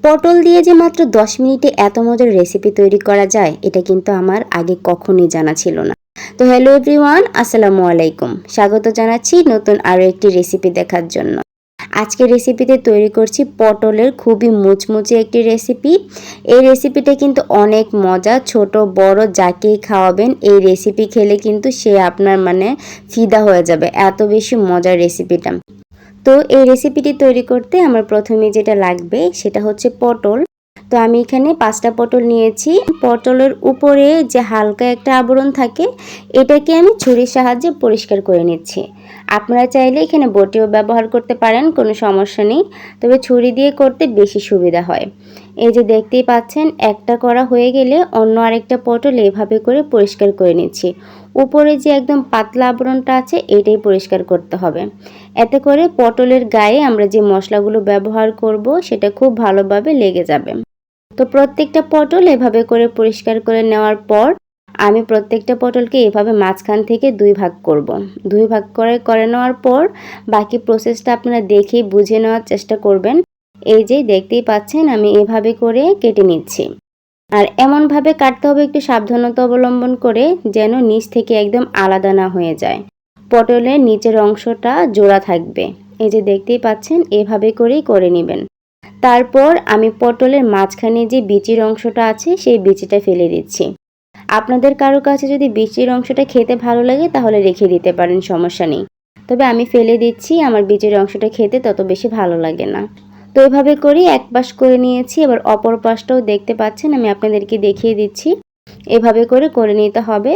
পটল দিয়ে যে মাত্র 10 মিনিটে এত মজার রেসিপি তৈরি করা যায় এটা কিন্তু আমার আগে কখনোই জানা ছিল না। তো হ্যালো এভরিওয়ান, আসসালামু আলাইকুম। স্বাগত জানাচ্ছি নতুন আরও একটি রেসিপি দেখার জন্য। আজকে রেসিপিতে তৈরি করছি পটলের খুবই মুচমুচে একটি রেসিপি। এই রেসিপিটা কিন্তু অনেক মজা, ছোট বড় যাকেই খাওয়াবেন এই রেসিপি খেলে কিন্তু সে আপনার ফিদা হয়ে যাবে, এত বেশি মজার রেসিপিটা। তো এই রেসিপিটি তৈরি করতে আমার প্রথমে যেটা লাগবে সেটা হচ্ছে পটল। তো আমি এখানে 5টা পটল নিয়েছি। পটলের উপরে যে হালকা একটা আবরণ থাকে এটাকে আমি ছুরির সাহায্যে পরিষ্কার করে নিচ্ছি। আপনারা চাইলে এখানে বটিও ব্যবহার করতে পারেন, কোনো সমস্যা নেই, তবে ছুরি দিয়ে করতে বেশি সুবিধা হয়। এই যে দেখতেই পাচ্ছেন, একটা করা হয়ে গেলে অন্য আরেকটা পটল এভাবে করে পরিষ্কার করে নিচ্ছি। উপরে যে একদম পাতলা আবরণটা আছে এটাই পরিষ্কার করতে হবে। এতে করে পটলের গায়ে আমরা যে মশলাগুলো ব্যবহার করব সেটা খুব ভালোভাবে লেগে যাবে। তো প্রত্যেকটা পটল এভাবে করে পরিষ্কার করে নেওয়ার পর আমি প্রত্যেকটা পটলকে এভাবে মাঝখান থেকে 2 ভাগ করব। 2 ভাগ করে নেওয়ার পর বাকি প্রসেসটা আপনারা দেখে বুঝে নেওয়ার চেষ্টা করবেন। এই যে দেখতেই পাচ্ছেন আমি এভাবে করে কেটে নিচ্ছি। আর এমনভাবে কাটতে হবে একটু সাবধানতা অবলম্বন করে, যেন নিচ থেকে একদম আলাদা না হয়ে যায়। পটলের নিচের অংশটা জোড়া থাকবে। এই যে দেখতেই পাচ্ছেন এভাবে করেই করে নেবেন। তারপর আমি পটলের মাঝখানে যে বিচির অংশটা আছে সেই বিচিটা ফেলে দিচ্ছি। আপনাদের কারো কাছে যদি বিচির অংশটা খেতে ভালো লাগে তাহলে রেখে দিতে পারেন, সমস্যা নেই। তবে আমি ফেলে দিচ্ছি, আমার বিচির অংশটা খেতে তত বেশি ভালো লাগে না। তো এভাবে করেই এক পাশ করে নিয়েছি। এবার অপর পাশটাও দেখতে পাচ্ছেন, আমি আপনাদেরকে দেখিয়ে দিচ্ছি। এভাবে করে নিতে হবে।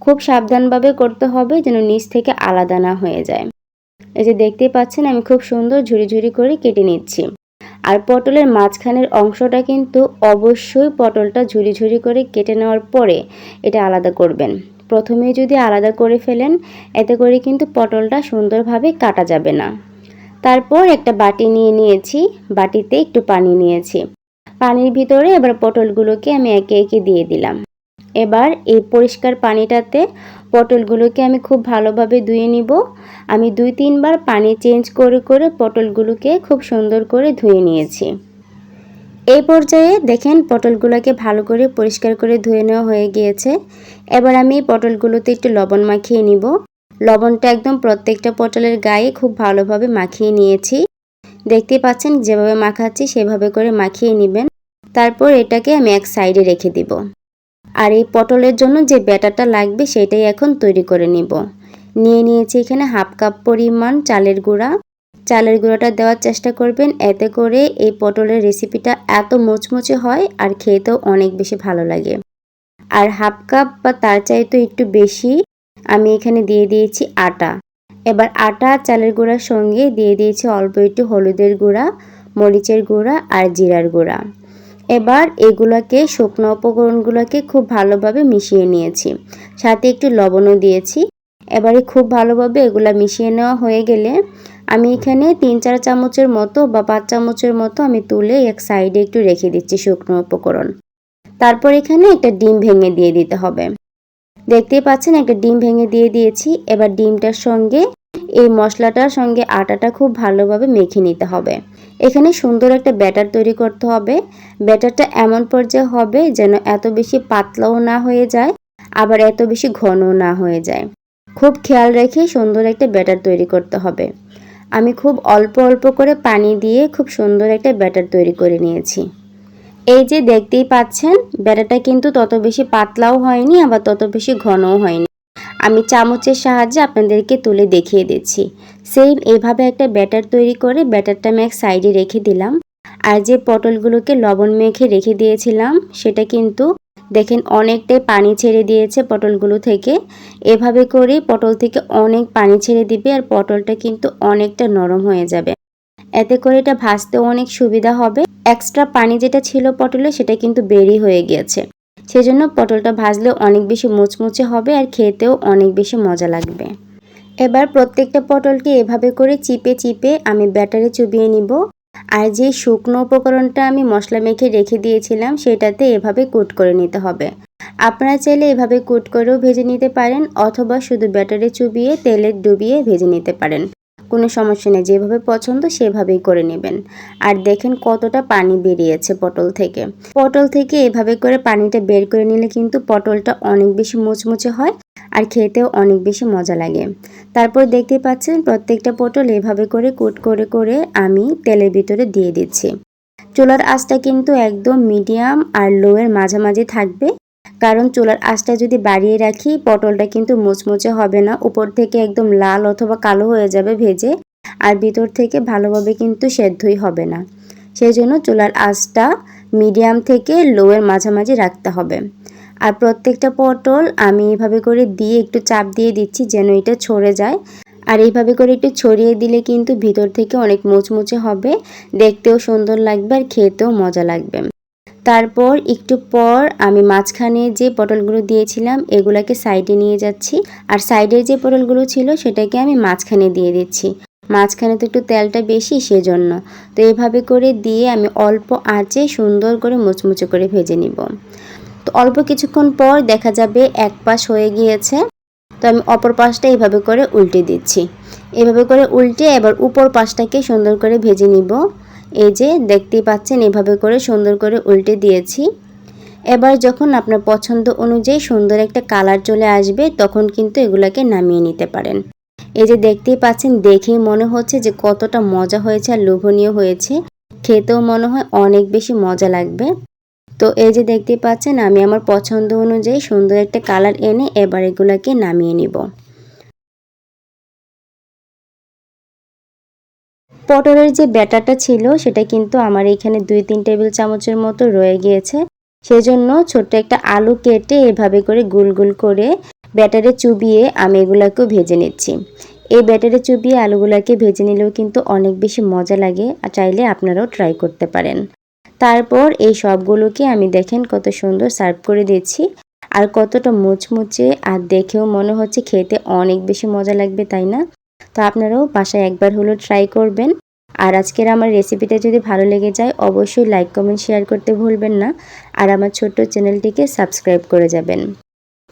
খুব সাবধানভাবে করতে হবে যেন নিচ থেকে আলাদা না হয়ে যায়। এই যে দেখতেই পাচ্ছেন আমি খুব সুন্দর ঝুরি ঝুরি করে কেটে নিচ্ছি। আর পটলের মাঝখানের অংশটা কিন্তু অবশ্যই পটলটা ঝুরি ঝুরি করে কেটে নেওয়ার পরে এটা আলাদা করবেন। প্রথমেই যদি আলাদা করে ফেলেন এতে করে কিন্তু পটলটা সুন্দরভাবে কাটা যাবে না। তারপর একটা বাটি নিয়েছি, বাটিতে একটু পানি নিয়েছি। পানির ভিতরে এবার পটলগুলোকে আমি একে একে দিয়ে দিলাম। এবার এই পরিষ্কার পানিটাতে পটলগুলোকে আমি খুব ভালোভাবে ধুয়ে নিব। আমি 2-3 বার পানি চেঞ্জ করে পটলগুলোকে খুব সুন্দর করে ধুয়ে নিয়েছি। এই পর্যায়ে দেখেন পটলগুলোকে ভালো করে পরিষ্কার করে ধুয়ে নেওয়া হয়ে গিয়েছে। এবার আমি পটলগুলোতে একটু লবণ মাখিয়ে নিব। লবণটা একদম প্রত্যেকটা পটলের গায়ে খুব ভালোভাবে মাখিয়ে নিয়েছি। দেখতে পাচ্ছেন যেভাবে মাখাচ্ছি সেভাবে করে মাখিয়ে নেবেন। তারপর এটাকে আমি এক সাইডে রেখে দিব। আর এই পটলের জন্য যে ব্যাটারটা লাগবে সেটাই এখন তৈরি করে নিব। নিয়েছি এখানে 1/2 কাপ পরিমাণ চালের গুঁড়া। চালের গুঁড়াটা দেওয়ার চেষ্টা করবেন, এতে করে এই পটলের রেসিপিটা এত মুচমুচে হয় আর খেতেও অনেক বেশি ভালো লাগে। আর 1/2 কাপ বা তার চাইতে একটু বেশি আমি এখানে দিয়ে দিয়েছি আটা। এবার আটা চালের গুঁড়ার সঙ্গে দিয়ে দিয়েছি অল্প একটু হলুদের গুঁড়া, মরিচের গুঁড়া আর জিরার গুঁড়া। এবার এগুলোকে শুকনো উপকরণগুলোকে খুব ভালোভাবে মিশিয়ে নিয়েছি, সাথে একটু লবণও দিয়েছি। এবারে খুব ভালোভাবে এগুলা মিশিয়ে নেওয়া হয়ে গেলে আমি এখানে 3-4 চামচের মতো বা 5 চামচের মতো আমি তুলে এক সাইডে একটু রেখে দিচ্ছি শুকনো উপকরণ। তারপর এখানে একটা ডিম ভেঙে দিয়ে দিতে হবে। দেখতেই পাচ্ছেন একটা ডিম ভেঙে দিয়ে দিয়েছি। এবার ডিমটার সঙ্গে এই মশলাটার সঙ্গে আটাটা খুব ভালোভাবে মেখে নিতে হবে। এখানে সুন্দর একটা ব্যাটার তৈরি করতে হবে। ব্যাটারটা এমন পর্যায়ে হবে যেন এত বেশি পাতলাও না হয়ে যায়, আবার এত বেশি ঘনও না হয়ে যায়। খুব খেয়াল রেখে সুন্দর একটা ব্যাটার তৈরি করতে হবে। আমি খুব অল্প অল্প করে পানি দিয়ে খুব সুন্দর একটা ব্যাটার তৈরি করে নিয়েছি। এই যে দেখতেই পাচ্ছেন ব্যাটারটা কিন্তু তত বেশি পাতলাও হয়নি, আবার তত বেশি ঘনও হয়নি। আমি চামচের সাহায্যে আপনাদেরকে তুলে দেখিয়ে দিচ্ছি। সেম এইভাবে একটা ব্যাটার তৈরি করে ব্যাটারটা আমি এক সাইডে রেখে দিলাম। আর যে পটলগুলোকে লবণ মেখে রেখে দিয়েছিলাম সেটা কিন্তু দেখেন অনেকটাই পানি ছেড়ে দিয়েছে পটলগুলো থেকে। এভাবে করে পটল থেকে অনেক পানি ছেড়ে দিবে আর পটলটা কিন্তু অনেকটা নরম হয়ে যাবে। এতে করে এটা ভাজতেও অনেক সুবিধা হবে। এক্সট্রা পানি যেটা ছিল পটলে সেটা কিন্তু বেরই হয়ে গিয়েছে। সেজন্য পটলটা ভাজলেও অনেক বেশি মুচমুচে হবে আর খেতেও অনেক বেশি মজা লাগবে। এবার প্রত্যেকটা পটলকে এভাবে করে চিপে আমি ব্যাটারে চুবিয়ে নিব। আর যে শুকনো উপকরণটা আমি মশলা মেখে রেখে দিয়েছিলাম সেটাতে এভাবে কুট করে নিতে হবে। আপনারা চাইলে এভাবে কুট করেও ভেজে নিতে পারেন, অথবা শুধু ব্যাটারে চুবিয়ে তেলে ডুবিয়ে ভেজে নিতে পারেন। কোনো সমস্যা নেই, যেভাবে পছন্দ সেভাবেই করে নেবেন। আর দেখেন কতটা পানি বেরিয়েছে পটল থেকে। পটল থেকে এভাবে করে পানিটা বের করে নিলে কিন্তু পটলটা অনেক বেশি মুচমুচে হয় আর খেতেও অনেক বেশি মজা লাগে। তারপর দেখতে পাচ্ছেন প্রত্যেকটা পটল এভাবে করে কুট করে করে আমি তেলের ভিতরে দিয়ে দিচ্ছি। চুলার আঁচটা কিন্তু একদম মিডিয়াম আর লোয়ের মাঝামাঝি থাকবে, কারণ চুলার আঁচটা যদি বাড়িয়ে রাখি পটলটা কিন্তু মুচমুচে হবে না, উপর থেকে একদম লাল অথবা কালো হয়ে যাবে ভেজে, আর ভিতর থেকে ভালোভাবে কিন্তু সেদ্ধই হবে না। সেই জন্য চুলার আঁচটা মিডিয়াম থেকে লোয়ের মাঝামাঝি রাখতে হবে। আর প্রত্যেকটা পটল আমি এভাবে করে দিয়ে একটু চাপ দিয়ে দিচ্ছি যেন এটা ছড়ে যায়। আর এইভাবে করে একটু ছড়িয়ে দিলে কিন্তু ভিতর থেকে অনেক মুচমুচে হবে, দেখতেও সুন্দর লাগবে আর খেতেও মজা লাগবে। তারপর একটু পর আমি মাঝখানে যে পটলগুলো দিয়েছিলাম এগুলাকে সাইডে নিয়ে যাচ্ছি, আর সাইডের যে পটলগুলো ছিল সেটাকে আমি মাঝখানে দিয়ে দিচ্ছি। মাঝখানে তো একটু তেলটা বেশি, সেজন্য তো এইভাবে করে দিয়ে আমি অল্প আঁচে সুন্দর করে মুচমুচে করে ভেজে নিব। তো অল্প কিছুক্ষণ পর দেখা যাবে এক পাশ হয়ে গিয়েছে, তো আমি অপর পাশটা এইভাবে করে উল্টে দিচ্ছি। এভাবে করে উল্টে এবার উপর পাশটাকে সুন্দর করে ভেজে নিব। এই যে দেখতেই পাচ্ছেন এভাবে করে সুন্দর করে উল্টে দিয়েছি। এবার যখন আপনার পছন্দ অনুযায়ী সুন্দর একটা কালার চলে আসবে তখন কিন্তু এগুলাকে নামিয়ে নিতে পারেন। এই যে দেখতেই পাচ্ছেন, দেখেই মনে হচ্ছে যে কতটা মজা হয়েছে আর লোভনীয় হয়েছে, খেতেও মনে হয় অনেক বেশি মজা লাগবে। তো এই যে দেখতেই পাচ্ছেন আমি আমার পছন্দ অনুযায়ী সুন্দর একটা কালার এনে এবার এগুলাকে নামিয়ে নিব। পটলের যে ব্যাটারটা ছিল সেটা কিন্তু আমার এখানে 2-3 টেবিল চামচের মতো রয়ে গিয়েছে। সেজন্য ছোট্ট একটা আলু কেটে এভাবে করে গোল গোল করে ব্যাটারে চুবিয়ে আমি এগুলাকেও ভেজে নিচ্ছি। এই ব্যাটারে চুবিয়ে আলুগুলাকে ভেজে নিলেও কিন্তু অনেক বেশি মজা লাগে, আর চাইলে আপনারাও ট্রাই করতে পারেন। তারপর এই সবগুলোকে আমি দেখেন কত সুন্দর সার্ভ করে দিচ্ছি, আর কতটা মুচমুচে আর দেখেও মনে হচ্ছে খেতে অনেক বেশি মজা লাগবে, তাই না? তো আপনারাও বাসায় একবার হলেও ট্রাই করবেন। আর আজকের আমার রেসিপিটা যদি ভালো লেগে যায় অবশ্যই লাইক কমেন্ট শেয়ার করতে ভুলবেন না, আর আমার ছোট্ট চ্যানেলটিকে সাবস্ক্রাইব করে যাবেন।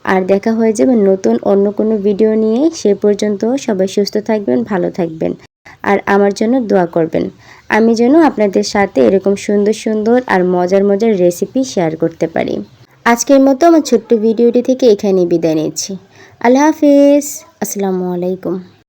আর দেখা হয়ে যাবে নতুন অন্য কোনো ভিডিও নিয়ে। সে পর্যন্ত সবাই সুস্থ থাকবেন, ভালো থাকবেন, আর আমার জন্য দোয়া করবেন। আমি যেন আপনাদের সাথে এরকম সুন্দর সুন্দর আর মজার মজার রেসিপি শেয়ার করতে পারি। আজকের মতো আমার ছোট্ট ভিডিওটি থেকে এখানেই বিদায় নিচ্ছি। আল্লাহ হাফিজ। আসসালামু আলাইকুম।